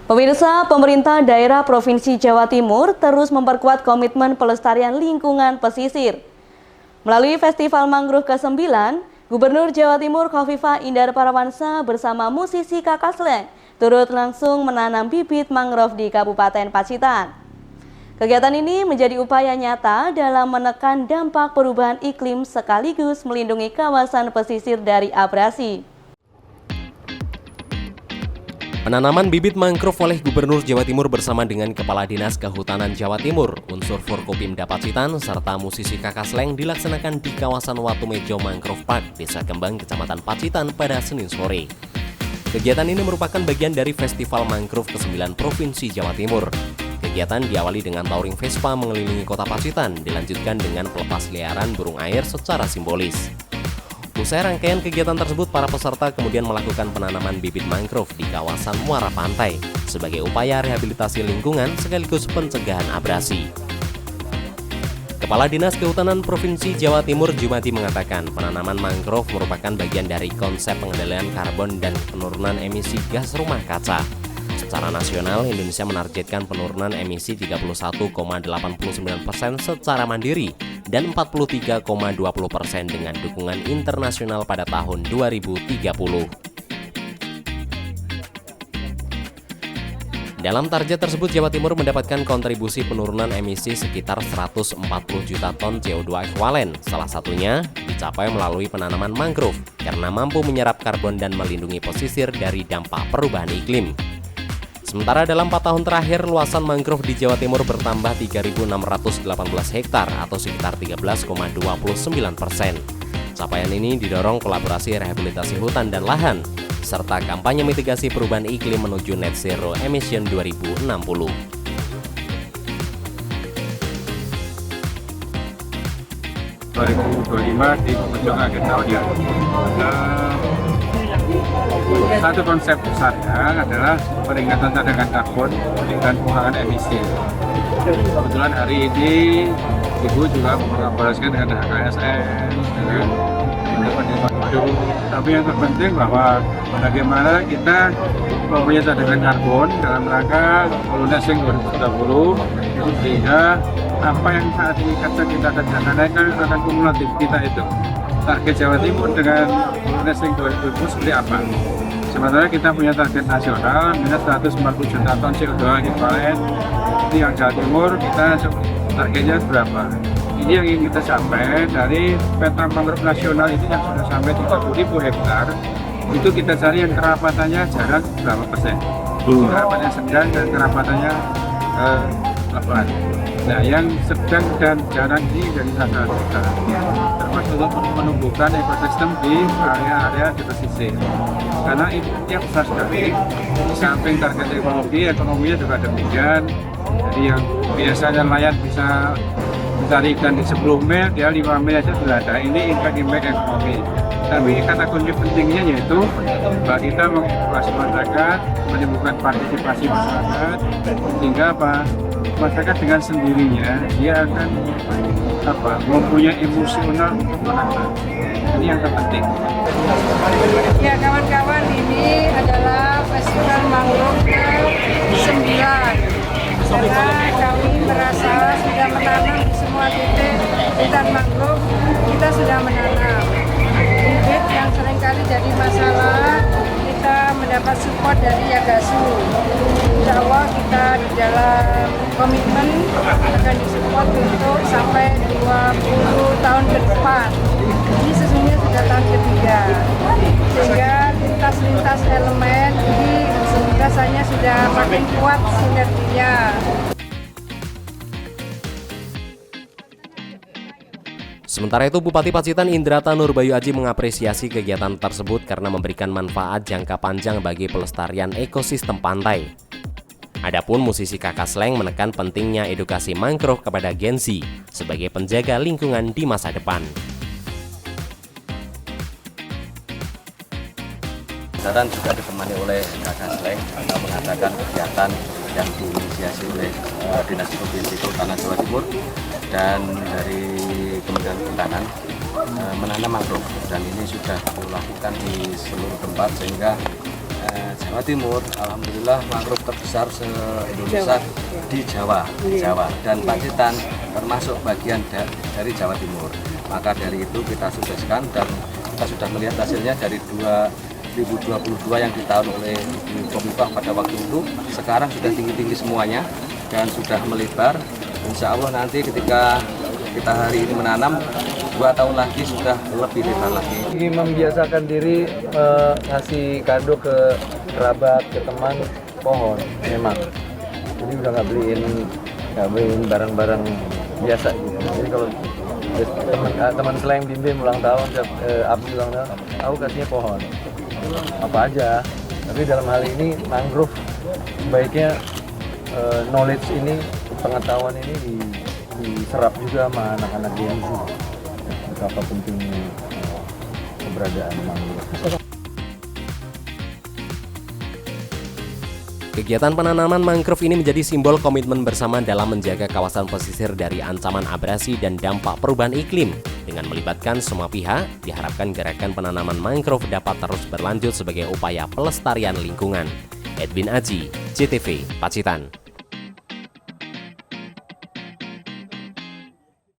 Pemirsa, pemerintah daerah Provinsi Jawa Timur terus memperkuat komitmen pelestarian lingkungan pesisir. Melalui Festival Mangrove ke-9, Gubernur Jawa Timur Khofifah Indar Parawansa bersama musisi Kakak Sleng turut langsung menanam bibit mangrove di Kabupaten Pacitan. Kegiatan ini menjadi upaya nyata dalam menekan dampak perubahan iklim sekaligus melindungi kawasan pesisir dari abrasi. Penanaman bibit mangrove oleh Gubernur Jawa Timur bersama dengan Kepala Dinas Kehutanan Jawa Timur, unsur Forkopimda Pacitan, serta musisi Kakak Sleng dilaksanakan di kawasan Watumejo Mangrove Park, Desa Kembang, Kecamatan Pacitan pada Senin sore. Kegiatan ini merupakan bagian dari Festival Mangrove ke-9 Provinsi Jawa Timur. Kegiatan diawali dengan touring Vespa mengelilingi kota Pacitan, dilanjutkan dengan pelepas liaran burung air secara simbolis. Usai rangkaian kegiatan tersebut, para peserta kemudian melakukan penanaman bibit mangrove di kawasan muara pantai sebagai upaya rehabilitasi lingkungan sekaligus pencegahan abrasi. Kepala Dinas Kehutanan Provinsi Jawa Timur Jumati mengatakan penanaman mangrove merupakan bagian dari konsep pengendalian karbon dan penurunan emisi gas rumah kaca. Secara nasional, Indonesia menargetkan penurunan emisi 31,89% secara mandiri dan 43,20% dengan dukungan internasional pada tahun 2030. Dalam target tersebut, Jawa Timur mendapatkan kontribusi penurunan emisi sekitar 140 juta ton CO2 ekuivalen. Salah satunya dicapai melalui penanaman mangrove karena mampu menyerap karbon dan melindungi pesisir dari dampak perubahan iklim. Sementara dalam 4 tahun terakhir, luasan mangrove di Jawa Timur bertambah 3.618 hektar atau sekitar 13,29%. Capaian ini didorong kolaborasi rehabilitasi hutan dan lahan, serta kampanye mitigasi perubahan iklim menuju net zero emission 2060. Di Pembentukan Agenda Audio. Satu konsep besarnya adalah peningkatan cadangan karbon dan pengurangan emisi. Kebetulan hari ini Ibu juga mengkolaborasikan dengan HKSN, dengan teman-teman hidup. Tapi yang terpenting bahwa bagaimana kita mempunyai cadangan karbon dalam rangka Kolonialisme 2030, sehingga apa yang saat ini kita kerjakan akan kumulatif kita itu. Target Jawa Timur dengan Kolonialisme 2030 seperti apa? Sementara kita punya target nasional minus 140 juta ton CO2 ekuivalen. Ini yang Jawa Timur kita targetnya berapa? Ini yang ingin kita capai dari peta mangrove nasional itu yang sudah sampai 30.000 hektar. Itu kita cari yang kerapatannya jarak berapa persen? Kerapatannya sedang dan kerapatannya lebat. Nah, yang sedang dan jarang ini dari sana kita termasuk untuk menumbuhkan ekosistem di area-area di pesisir. Karena ini yang besar sekali. Di samping target ekonominya juga demikian. Jadi yang biasanya nelayan bisa mencari ikan di 10 mil, dia 5 mil aja sudah ada. Ini impact ekonomi. Tapi kata kunci pentingnya yaitu bahwa kita mengedukasi masyarakat, menimbulkan partisipasi masyarakat, sehingga masyarakat dengan sendirinya dia akan mempunyai emosional untuk menanam. Ini yang terpenting. Ya kawan-kawan, ini adalah Festival Mangrove ke-9. Karena kami merasa sudah menanam di semua titik hutan mangrove, kita sudah menanam. Bibit yang seringkali jadi masalah, kita mendapat support dari Yagasu. Insya Allah kita di dalam komitmen akan disupport untuk sampai 20 tahun ke depan. Ini sesungguhnya sudah tahun ketiga, sehingga lintas elemen ini rasanya sudah makin kuat sinerginya. Sementara itu, Bupati Pacitan Indrata Nurbayu Aji mengapresiasi kegiatan tersebut karena memberikan manfaat jangka panjang bagi pelestarian ekosistem pantai. Adapun musisi Kakak Sleng menekan pentingnya edukasi mangrove kepada Gen Z sebagai penjaga lingkungan di masa depan. Dan juga ditemani oleh Kakak Sleng mengadakan kegiatan yang diinisiasi oleh Dinas Provinsi Kehutanan Jawa Timur dan dari Kementerian Kehutanan menanam mangrove, dan ini sudah dilakukan di seluruh tempat sehingga Jawa Timur, alhamdulillah mangrove terbesar se-Indonesia di Jawa, dan Pacitan termasuk bagian dari Jawa Timur. Maka dari itu kita sukseskan dan kita sudah melihat hasilnya dari 2022 yang ditaruh oleh Ibu Khofifah pada waktu itu, sekarang sudah tinggi-tinggi semuanya dan sudah melebar. Insya Allah nanti ketika kita hari ini menanam, 2 tahun lagi sudah lebih lebar lagi. Ini membiasakan diri ngasih kado ke kerabat, ke teman, pohon memang. Jadi udah nggak beliin barang-barang biasa gitu. Jadi kalau teman selain Bim ulang tahun, Abdi ulang tahun, aku kasihnya pohon. Apa aja. Tapi dalam hal ini mangrove baiknya knowledge ini, pengetahuan ini diserap juga sama anak-anak Gen Z. Betapa pentingnya keberadaan mangrove. Kegiatan penanaman mangrove ini menjadi simbol komitmen bersama dalam menjaga kawasan pesisir dari ancaman abrasi dan dampak perubahan iklim. Dengan melibatkan semua pihak, diharapkan gerakan penanaman mangrove dapat terus berlanjut sebagai upaya pelestarian lingkungan. Edwin Aji, JTV, Pacitan.